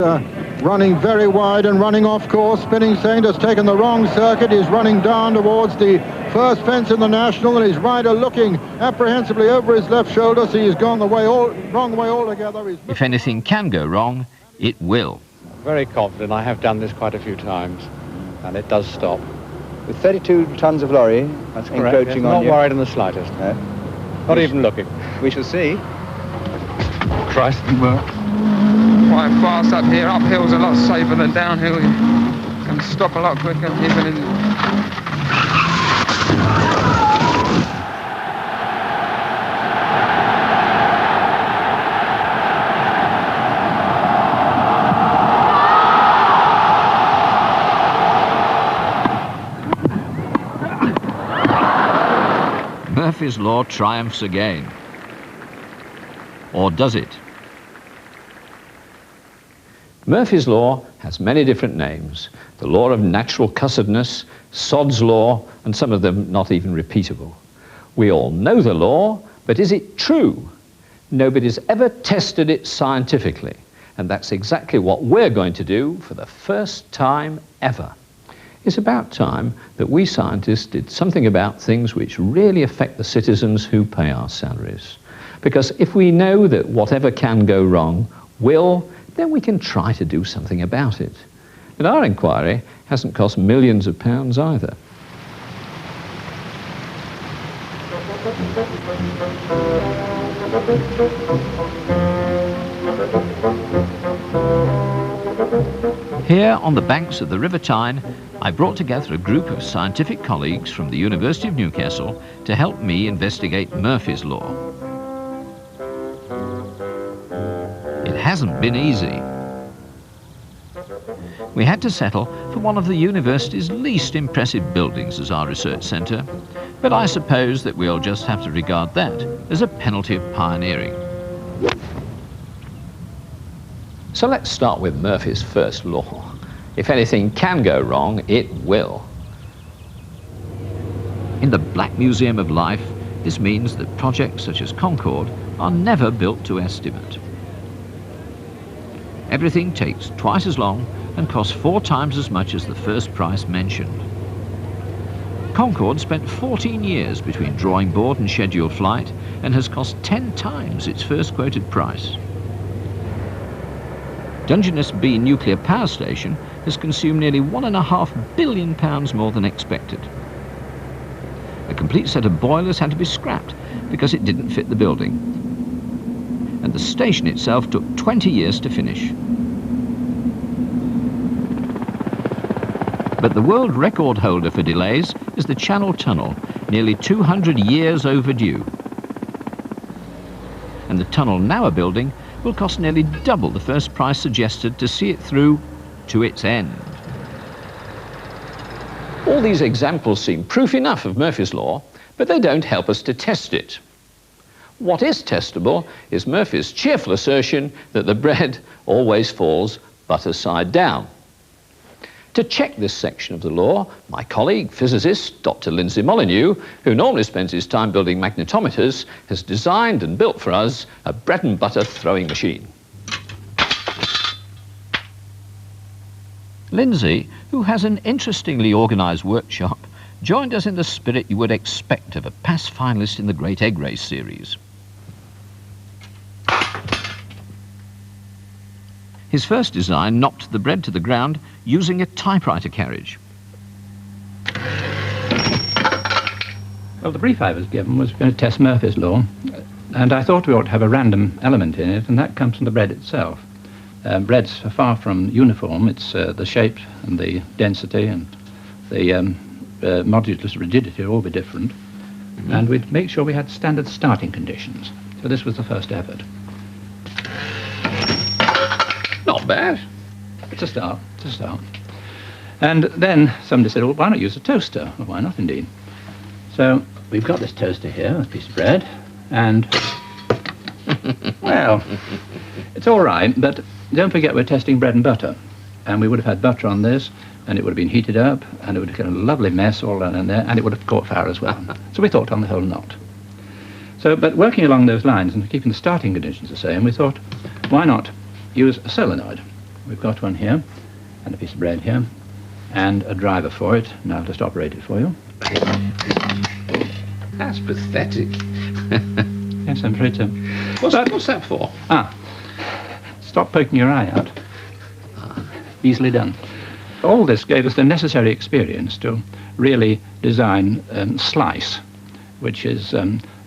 Running very wide and running off course. Spinning Saint has taken the wrong circuit. He's running down towards the first fence in the National, and his rider looking apprehensively over his left shoulder, so he's gone the wrong way altogether. If anything can go wrong, it will. Very confident. I have done this quite a few times, and it does stop. With 32 tons of lorry encroaching on you. Not worried in the slightest. No. Not even looking. We shall see. Christ, well. Quite fast up here. Uphill's a lot safer than downhill. You can stop a lot quicker, even in... Murphy's Law triumphs again. Or does it? Murphy's Law has many different names. The law of natural cussedness, Sod's Law, and some of them not even repeatable. We all know the law, but is it true? Nobody's ever tested it scientifically, and that's exactly what we're going to do for the first time ever. It's about time that we scientists did something about things which really affect the citizens who pay our salaries. Because if we know that whatever can go wrong will, then we can try to do something about it. And our inquiry hasn't cost millions of pounds either. Here on the banks of the River Tyne, I brought together a group of scientific colleagues from the University of Newcastle to help me investigate Murphy's Law. It hasn't been easy. We had to settle for one of the university's least impressive buildings as our research centre, but I suppose that we'll just have to regard that as a penalty of pioneering. So let's start with Murphy's first law. If anything can go wrong, it will. In the Black Museum of Life, this means that projects such as Concorde are never built to estimate. Everything takes twice as long and costs 4 times as much as the first price mentioned. Concorde spent 14 years between drawing board and scheduled flight and has cost 10 times its first quoted price. Dungeness B nuclear power station has consumed nearly £1.5 billion more than expected. A complete set of boilers had to be scrapped because it didn't fit the building. And the station itself took 20 years to finish. But the world record holder for delays is the Channel Tunnel, nearly 200 years overdue. And the tunnel now building will cost nearly double the first price suggested to see it through to its end. All these examples seem proof enough of Murphy's Law, but they don't help us to test it. What is testable is Murphy's cheerful assertion that the bread always falls butter side down. To check this section of the law, my colleague, physicist Dr. Lindsay Molyneux, who normally spends his time building magnetometers, has designed and built for us a bread and butter throwing machine. Lindsay, who has an interestingly organised workshop, joined us in the spirit you would expect of a past finalist in the Great Egg Race series. His first design knocked the bread to the ground using a typewriter carriage. Well, the brief I was given was going to test Murphy's Law, and I thought we ought to have a random element in it, and that comes from the bread itself. Bread's far from uniform. It's the shape and the density and the modulus rigidity will all be different. Mm-hmm. And we'd make sure we had standard starting conditions. So this was the first effort. Not bad. It's a start, it's a start. And then somebody said, well, why not use a toaster? Well, why not, indeed? So we've got this toaster here, a piece of bread, and, well, it's all right, but don't forget we're testing bread and butter. And we would have had butter on this, and it would have been heated up, and it would have got a lovely mess all down in there, and it would have caught fire as well. So we thought on the whole not. So, but working along those lines and keeping the starting conditions the same, we thought, why not use a solenoid? We've got one here, and a piece of bread here, and a driver for it. Now I'll just operate it for you. That's pathetic. Yes, I'm afraid so. What's that for? Stop poking your eye out. Easily done. All this gave us the necessary experience to really design Slice, which is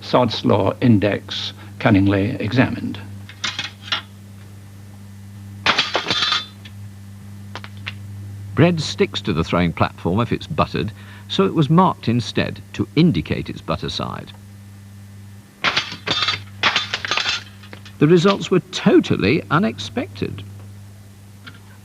Sod's Law Index cunningly examined. Bread sticks to the throwing platform if it's buttered, so it was marked instead to indicate its butter side. The results were totally unexpected.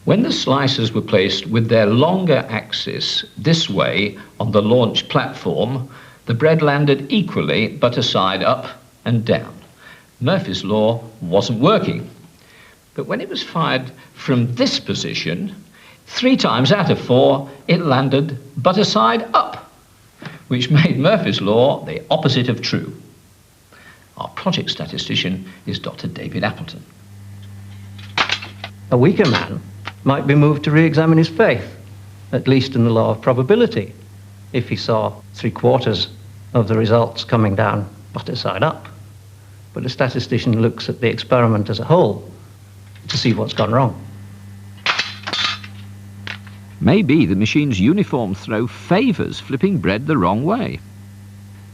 When the slices were placed with their longer axis this way on the launch platform, the bread landed equally butter side up and down. Murphy's Law wasn't working. But when it was fired from this position, 3 times out of 4, it landed butter side up, which made Murphy's Law the opposite of true. Our project statistician is Dr. David Appleton. A weaker man might be moved to re-examine his faith, at least in the law of probability, if he saw 3/4 of the results coming down butter side up. But a statistician looks at the experiment as a whole to see what's gone wrong. Maybe the machine's uniform throw favours flipping bread the wrong way.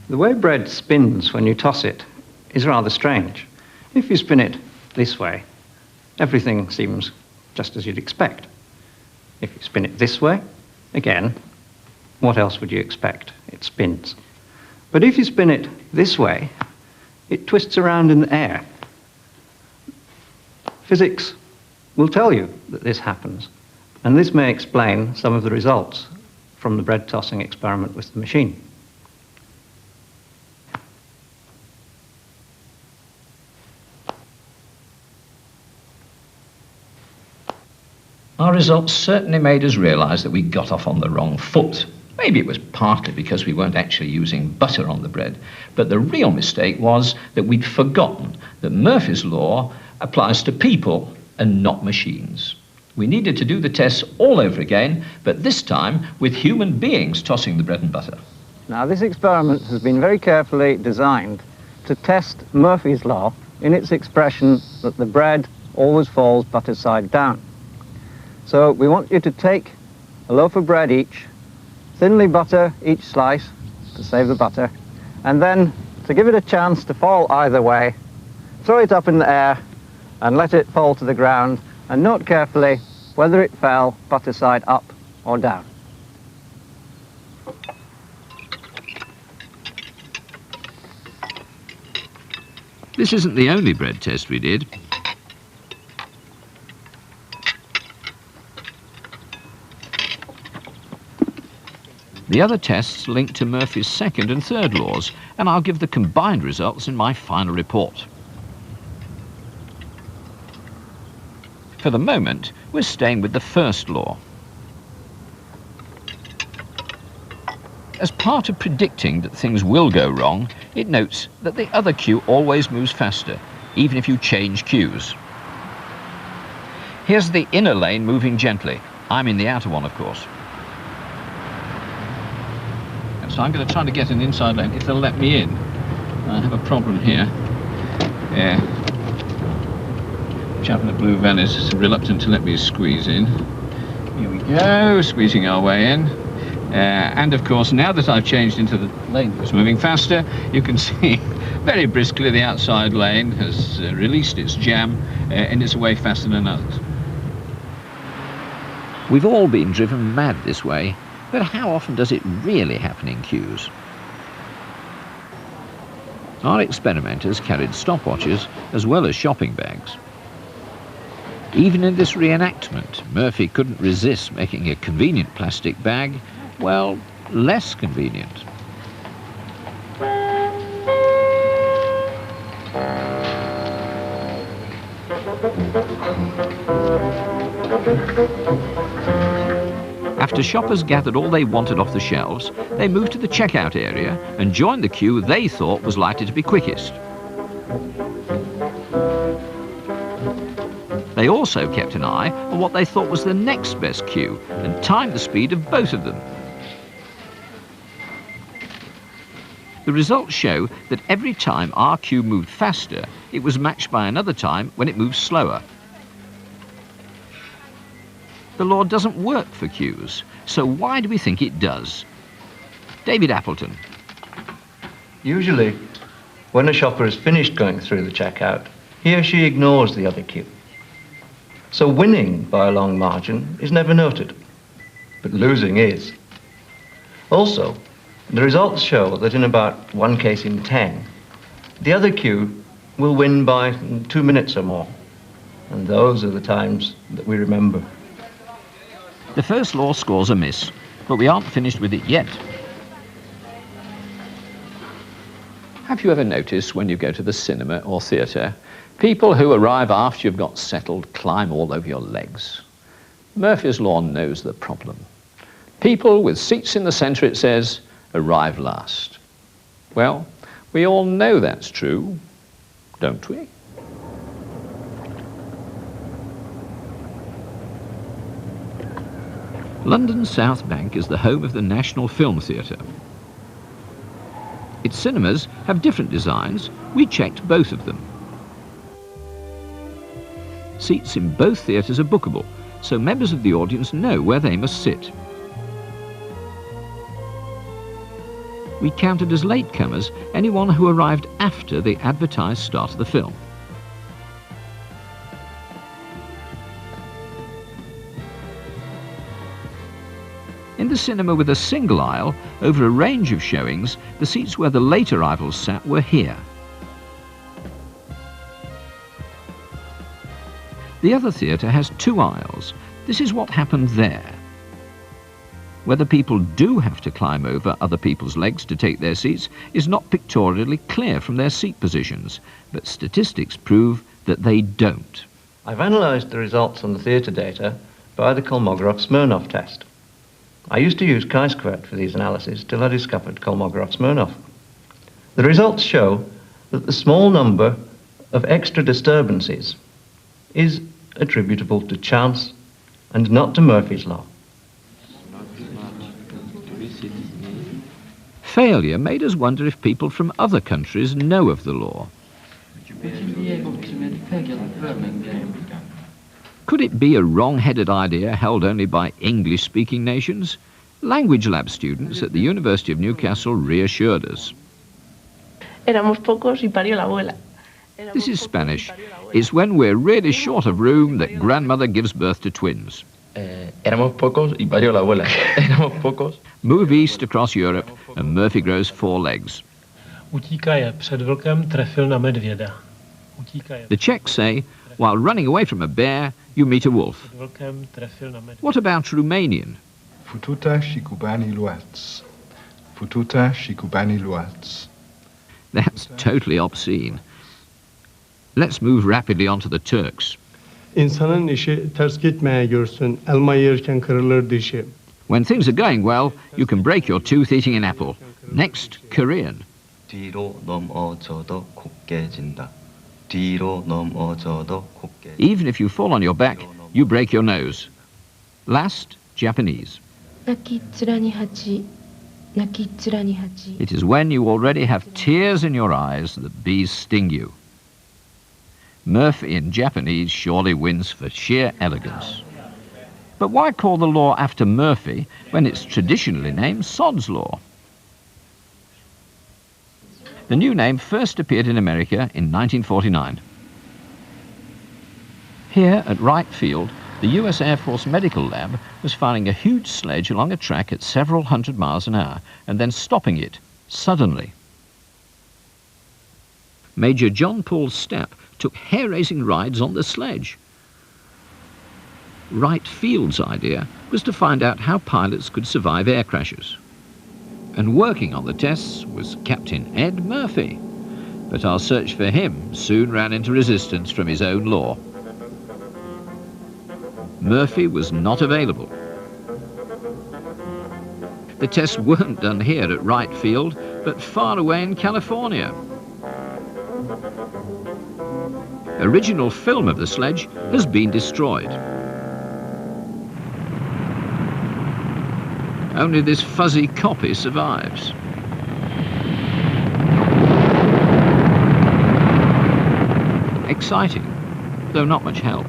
The way bread spins when you toss it is rather strange. If you spin it this way, everything seems just as you'd expect. If you spin it this way, again, what else would you expect? It spins. But if you spin it this way, it twists around in the air. Physics will tell you that this happens, and this may explain some of the results from the bread tossing experiment with the machine. Our results certainly made us realise that we got off on the wrong foot. Maybe it was partly because we weren't actually using butter on the bread, but the real mistake was that we'd forgotten that Murphy's Law applies to people and not machines. We needed to do the tests all over again, but this time with human beings tossing the bread and butter. Now, this experiment has been very carefully designed to test Murphy's Law in its expression that the bread always falls butter side down. So we want you to take a loaf of bread each, thinly butter each slice to save the butter, and then to give it a chance to fall either way, throw it up in the air and let it fall to the ground, and note carefully whether it fell butter side up or down. This isn't the only bread test we did. The other tests link to Murphy's second and third laws, and I'll give the combined results in my final report. For the moment, we're staying with the first law. As part of predicting that things will go wrong, it notes that the other cue always moves faster, even if you change cues. Here's the inner lane moving gently. I'm in the outer one, of course. So I'm going to try to get an inside lane if they'll let me in. I have a problem here. Yeah. Chap in the blue van is reluctant to let me squeeze in. Here we go, squeezing our way in. And of course, now that I've changed into the lane that's moving faster, you can see very briskly the outside lane has released its jam and it's away faster than others. We've all been driven mad this way. But how often does it really happen in queues? Our experimenters carried stopwatches as well as shopping bags. Even in this reenactment, Murphy couldn't resist making a convenient plastic bag, well, less convenient. After shoppers gathered all they wanted off the shelves, they moved to the checkout area and joined the queue they thought was likely to be quickest. They They also kept an eye on what they thought was the next best cue and timed the speed of both of them. The results show that every time our cue moved faster, it was matched by another time when it moved slower. The law doesn't work for cues, so why do we think it does? David Appleton. Usually, when a shopper has finished going through the checkout, he or she ignores the other cue. So winning by a long margin is never noted, but losing is. Also, the results show that in about 1 case in 10, the other cue will win by 2 minutes or more, and those are the times that we remember. The first law scores a miss, but we aren't finished with it yet. Have you ever noticed when you go to the cinema or theatre, people who arrive after you've got settled climb all over your legs? Murphy's Law knows the problem. People with seats in the centre, it says, arrive last. Well, we all know that's true, don't we? London's South Bank is the home of the National Film Theatre. Its cinemas have different designs. We checked both of them. Seats in both theatres are bookable, so members of the audience know where they must sit. We counted as latecomers anyone who arrived after the advertised start of the film. In the cinema with a single aisle, over a range of showings, the seats where the late arrivals sat were here. The other theatre has 2 aisles. This is what happened there. Whether people do have to climb over other people's legs to take their seats is not pictorially clear from their seat positions, but statistics prove that they don't. I've analysed the results on the theatre data by the Kolmogorov-Smirnov test. I used to use chi-squared for these analyses till I discovered Kolmogorov-Smirnov. The results show that the small number of extra disturbances is attributable to chance and not to Murphy's Law. Failure made us wonder if people from other countries know of the law. Could it be a wrong-headed idea held only by English-speaking nations? Language Lab students at the University of Newcastle reassured us. This is Spanish. It's when we're really short of room that grandmother gives birth to twins. Move east across Europe and Murphy grows 4 legs. The Czechs say, while running away from a bear, you meet a wolf. What about Romanian? Fututa și cu banii luați. Fututa și cu banii luați. That's totally obscene. Let's move rapidly on to the Turks. İnsanın işi ters gitmeye görsün. Elma yerken kırılır dişi. When things are going well, you can break your tooth eating an apple. Next, Korean. 뒤로 넘어져도 곱게 진다. 뒤로 넘어져도 곱게. Even if you fall on your back, you break your nose. Last, Japanese. It is when you already have tears in your eyes that bees sting you. Murphy in Japanese surely wins for sheer elegance. But why call the law after Murphy when it's traditionally named Sod's Law? The new name first appeared in America in 1949. Here at Wright Field, the US Air Force Medical Lab was firing a huge sledge along a track at several hundred miles an hour and then stopping it suddenly. Major John Paul Stapp took hair-raising rides on the sledge. Wright Field's idea was to find out how pilots could survive air crashes. And working on the tests was Captain Ed Murphy. But our search for him soon ran into resistance from his own law. Murphy was not available. The tests weren't done here at Wright Field, but far away in California. original film of the sledge has been destroyed. Only this fuzzy copy survives. Exciting, though not much help.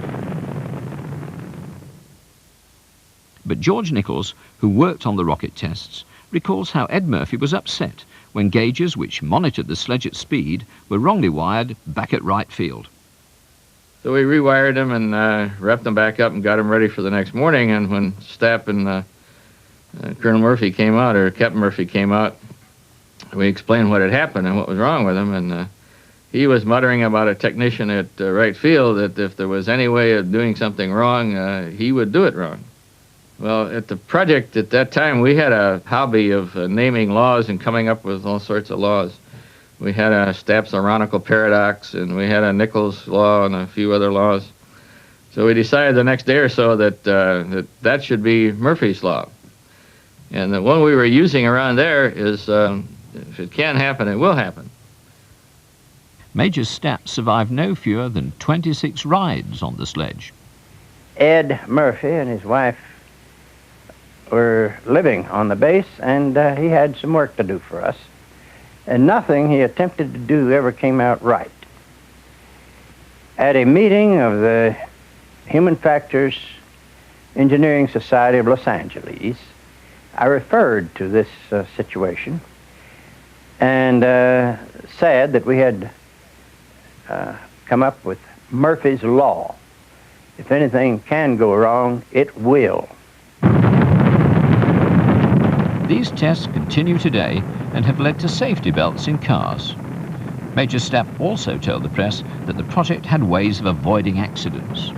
But George Nichols, who worked on the rocket tests, recalls how Ed Murphy was upset when gauges which monitored the sledge at speed were wrongly wired back at right field. So we rewired them and wrapped them back up and got them ready for the next morning, and when Stapp and Colonel Murphy came out, or Captain Murphy came out, we explained what had happened and what was wrong with them, and he was muttering about a technician at right field that if there was any way of doing something wrong, he would do it wrong. Well, at the project at that time, we had a hobby of naming laws and coming up with all sorts of laws. We had a Stapp's ironical paradox, and we had a Nichols law and a few other laws. So we decided the next day or so that that should be Murphy's law. And the one we were using around there is, if it can happen, it will happen. Major Stapp survived no fewer than 26 rides on the sledge. Ed Murphy and his wife were living on the base, and he had some work to do for us. And nothing he attempted to do ever came out right. At a meeting of the Human Factors Engineering Society of Los Angeles, I referred to this situation and said that we had come up with Murphy's Law. If anything can go wrong, it will. These tests continue today and have led to safety belts in cars. Major Stapp also told the press that the project had ways of avoiding accidents.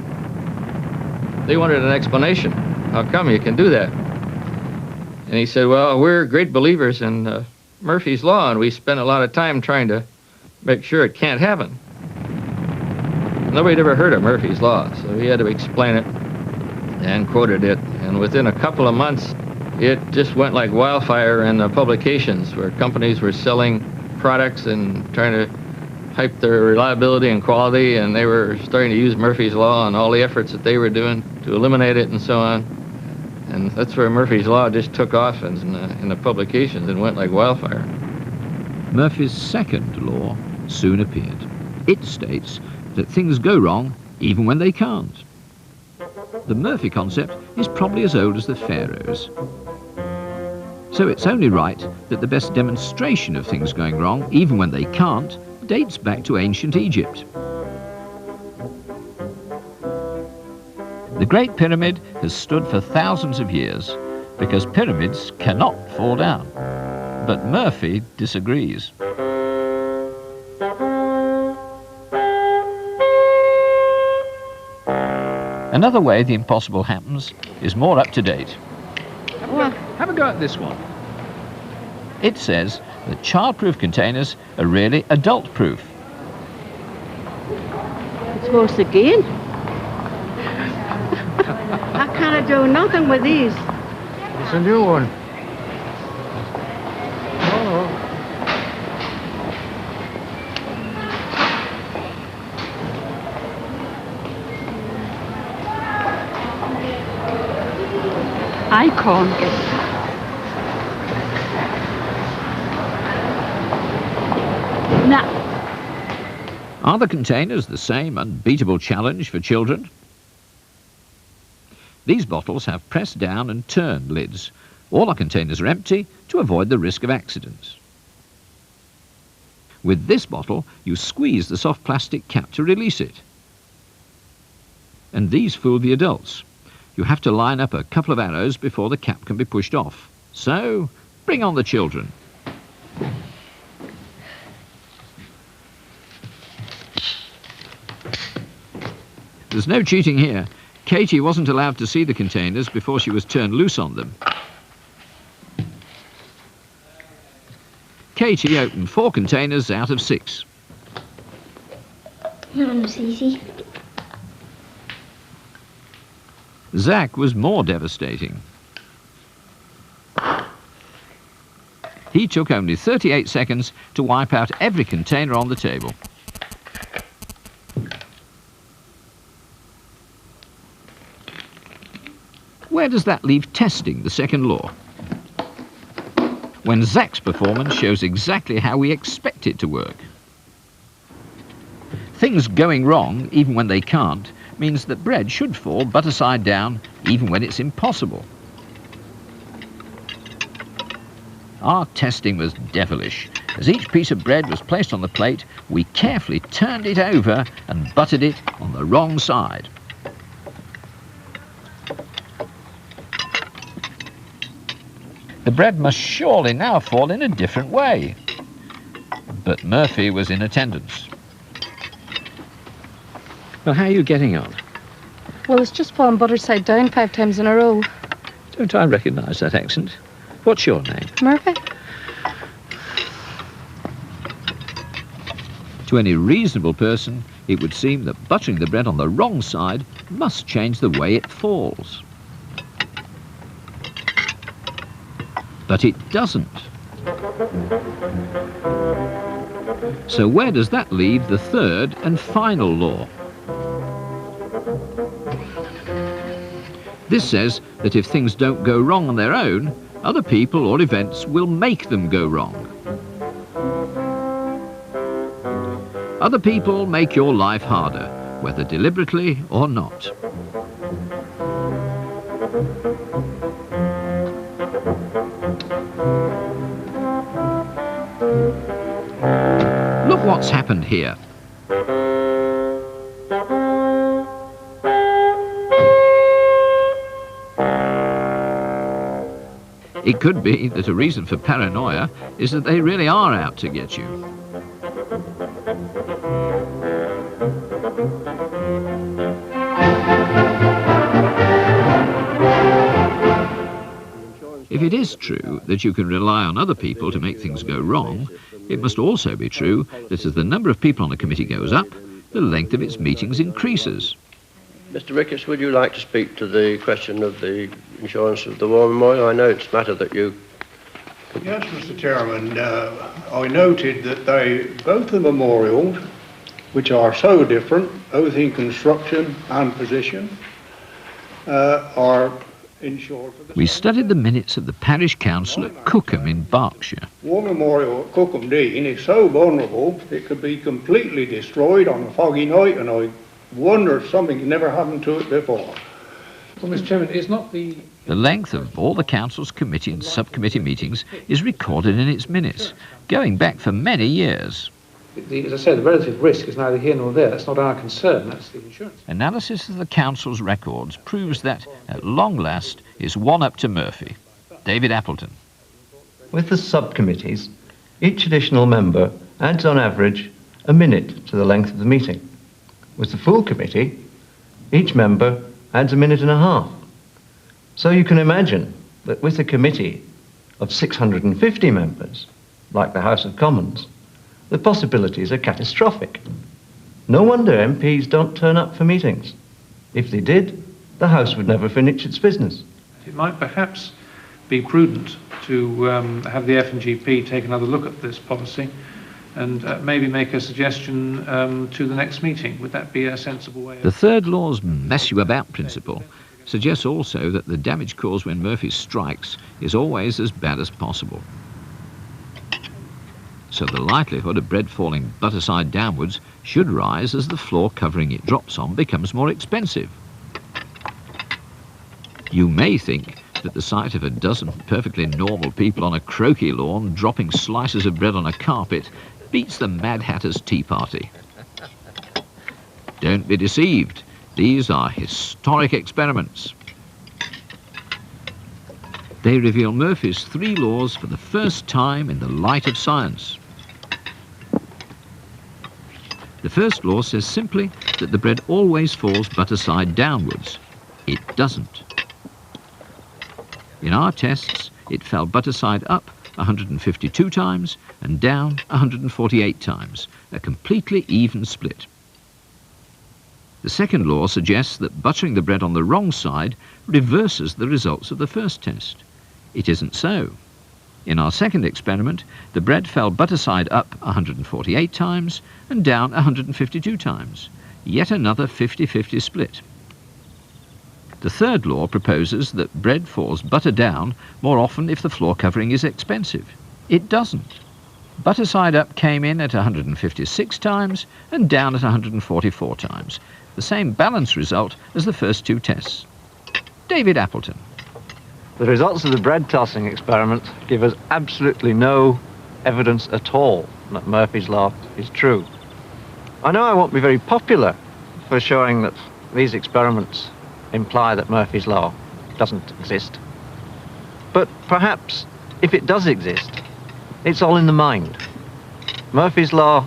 They wanted an explanation. How come you can do that? And he said, well, we're great believers in Murphy's Law, and we spent a lot of time trying to make sure it can't happen. Nobody had ever heard of Murphy's Law, so he had to explain it and quoted it. And within a couple of months, it just went like wildfire in the publications where companies were selling products and trying to hype their reliability and quality, and they were starting to use Murphy's Law and all the efforts that they were doing to eliminate it and so on. And that's where Murphy's Law just took off in the publications and went like wildfire. Murphy's second law soon appeared. It states that things go wrong even when they can't. The Murphy concept is probably as old as the pharaohs. So it's only right that the best demonstration of things going wrong, even when they can't, dates back to ancient Egypt. The Great Pyramid has stood for thousands of years because pyramids cannot fall down. But Murphy disagrees. Another way the impossible happens is more up to date. Well, have a go at this one. It says that child-proof containers are really adult-proof. It's worse again. I can't do nothing with these. It's a new one. I can't get it. Nah. Are the containers the same unbeatable challenge for children? These bottles have pressed down and turned lids. All our containers are empty to avoid the risk of accidents. With this bottle, you squeeze the soft plastic cap to release it. And these fool the adults. You have to line up a couple of arrows before the cap can be pushed off. So, bring on the children. There's no cheating here. Katie wasn't allowed to see the containers before she was turned loose on them. Katie opened 4 containers out of 6. That was easy. Zach was more devastating. He took only 38 seconds to wipe out every container on the table. Where does that leave testing the second law? When Zach's performance shows exactly how we expect it to work. Things going wrong, even when they can't, means that bread should fall butter side down, even when it's impossible. Our testing was devilish. As each piece of bread was placed on the plate, we carefully turned it over and buttered it on the wrong side. The bread must surely now fall in a different way. But Murphy was in attendance. Well, how are you getting on? Well, it's just fallen butter side down 5 times in a row. Don't I recognise that accent? What's your name? Murphy? To any reasonable person, it would seem that buttering the bread on the wrong side must change the way it falls. But it doesn't. So where does that leave the third and final law? This says that if things don't go wrong on their own, other people or events will make them go wrong. Other people make your life harder, whether deliberately or not. Look what's happened here. It could be that a reason for paranoia is that they really are out to get you. If it is true that you can rely on other people to make things go wrong, it must also be true that as the number of people on a committee goes up, the length of its meetings increases. Mr. Ricketts, would you like to speak to the question of the insurance of the war memorial? I know it's a matter that you... Yes, Mr. Chairman, I noted that both the memorials, which are so different, both in construction and position, are insured. We studied the minutes of the parish council at Cookham in Berkshire. War Memorial at Cookham Dean is so vulnerable it could be completely destroyed on a foggy night, and I wonder if something never happened to it before. Well, Mr. Chairman, it's not the... The length of all the council's committee and subcommittee meetings is recorded in its minutes, going back for many years. As I say, the relative risk is neither here nor there. That's not our concern, that's the insurance. Analysis of the council's records proves that, at long last, it's one up to Murphy. David Appleton. With the subcommittees, each additional member adds on average a minute to the length of the meeting. With the full committee, each member adds a minute and a half. So you can imagine that with a committee of 650 members, like the House of Commons, the possibilities are catastrophic. No wonder MPs don't turn up for meetings. If they did, the House would never finish its business. It might perhaps be prudent to have the F&GP take another look at this policy and maybe make a suggestion to the next meeting. Would that be a sensible way? The third law's mess you about principle suggests also that the damage caused when Murphy strikes is always as bad as possible. So the likelihood of bread falling butter side downwards should rise as the floor covering it drops on becomes more expensive. You may think that the sight of a dozen perfectly normal people on a croquet lawn dropping slices of bread on a carpet beats the Mad Hatter's tea party. Don't be deceived. These are historic experiments. They reveal Murphy's 3 laws for the first time in the light of science. The first law says simply that the bread always falls butter side downwards. It doesn't. In our tests, it fell butter side up 152 times and down 148 times, a completely even split. The second law suggests that buttering the bread on the wrong side reverses the results of the first test. It isn't so. In our second experiment, the bread fell butter side up 148 times and down 152 times, yet another 50-50 split. The third law proposes that bread falls butter down more often if the floor covering is expensive. It doesn't. Butter side up came in at 156 times and down at 144 times. The same balance result as the first two tests. David Appleton. The results of the bread tossing experiment give us absolutely no evidence at all that Murphy's Law is true. I know I won't be very popular for showing that these experiments imply that Murphy's Law doesn't exist. But perhaps, if it does exist, it's all in the mind. Murphy's Law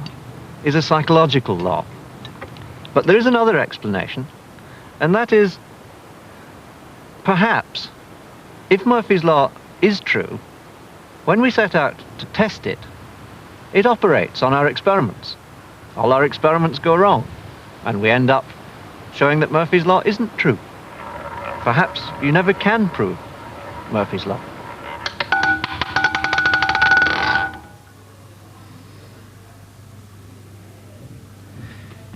is a psychological law. But there is another explanation, and that is, perhaps, if Murphy's Law is true, when we set out to test it, it operates on our experiments. All our experiments go wrong, and we end up showing that Murphy's Law isn't true. Perhaps you never can prove Murphy's Law.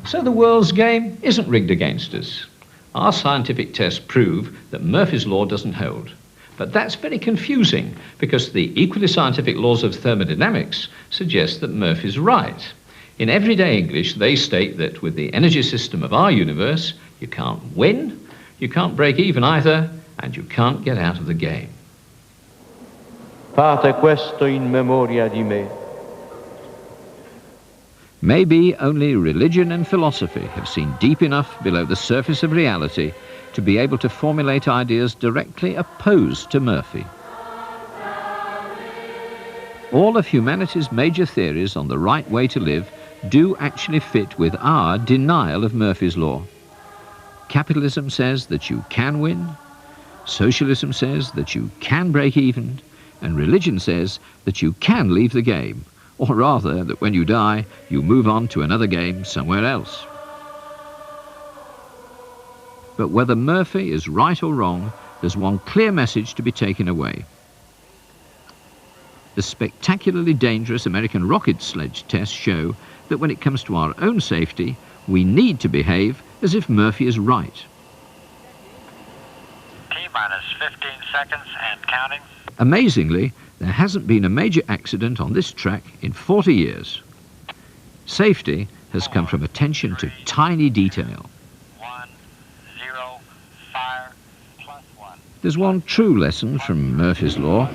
So the world's game isn't rigged against us. Our scientific tests prove that Murphy's Law doesn't hold. But that's very confusing because the equally scientific laws of thermodynamics suggest that Murphy's right. In everyday English, they state that with the energy system of our universe, you can't win, you can't break even either, and you can't get out of the game. Fate questo in memoria di me. Maybe only religion and philosophy have seen deep enough below the surface of reality to be able to formulate ideas directly opposed to Murphy. All of humanity's major theories on the right way to live do actually fit with our denial of Murphy's Law. Capitalism says that you can win, socialism says that you can break even, and religion says that you can leave the game, or rather that when you die, you move on to another game somewhere else. But whether Murphy is right or wrong, there's one clear message to be taken away. The spectacularly dangerous American rocket sledge tests show that when it comes to our own safety, we need to behave as if Murphy is right. T-minus 15 seconds and counting. Amazingly, there hasn't been a major accident on this track in 40 years. Safety has come from attention to tiny detail. 1, 0, fire, +1. There's one true lesson from Murphy's Law.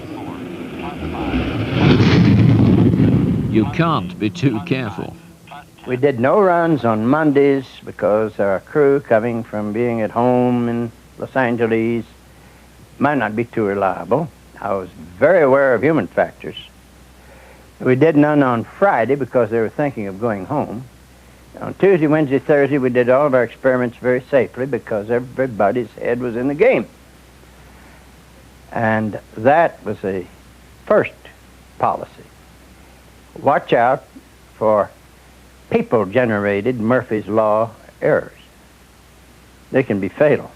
You can't be too careful. We did no runs on Mondays because our crew coming from being at home in Los Angeles might not be too reliable. I was very aware of human factors. We did none on Friday because they were thinking of going home. On Tuesday, Wednesday, Thursday, we did all of our experiments very safely because everybody's head was in the game. And that was the first policy. Watch out for people-generated Murphy's Law errors. They can be fatal.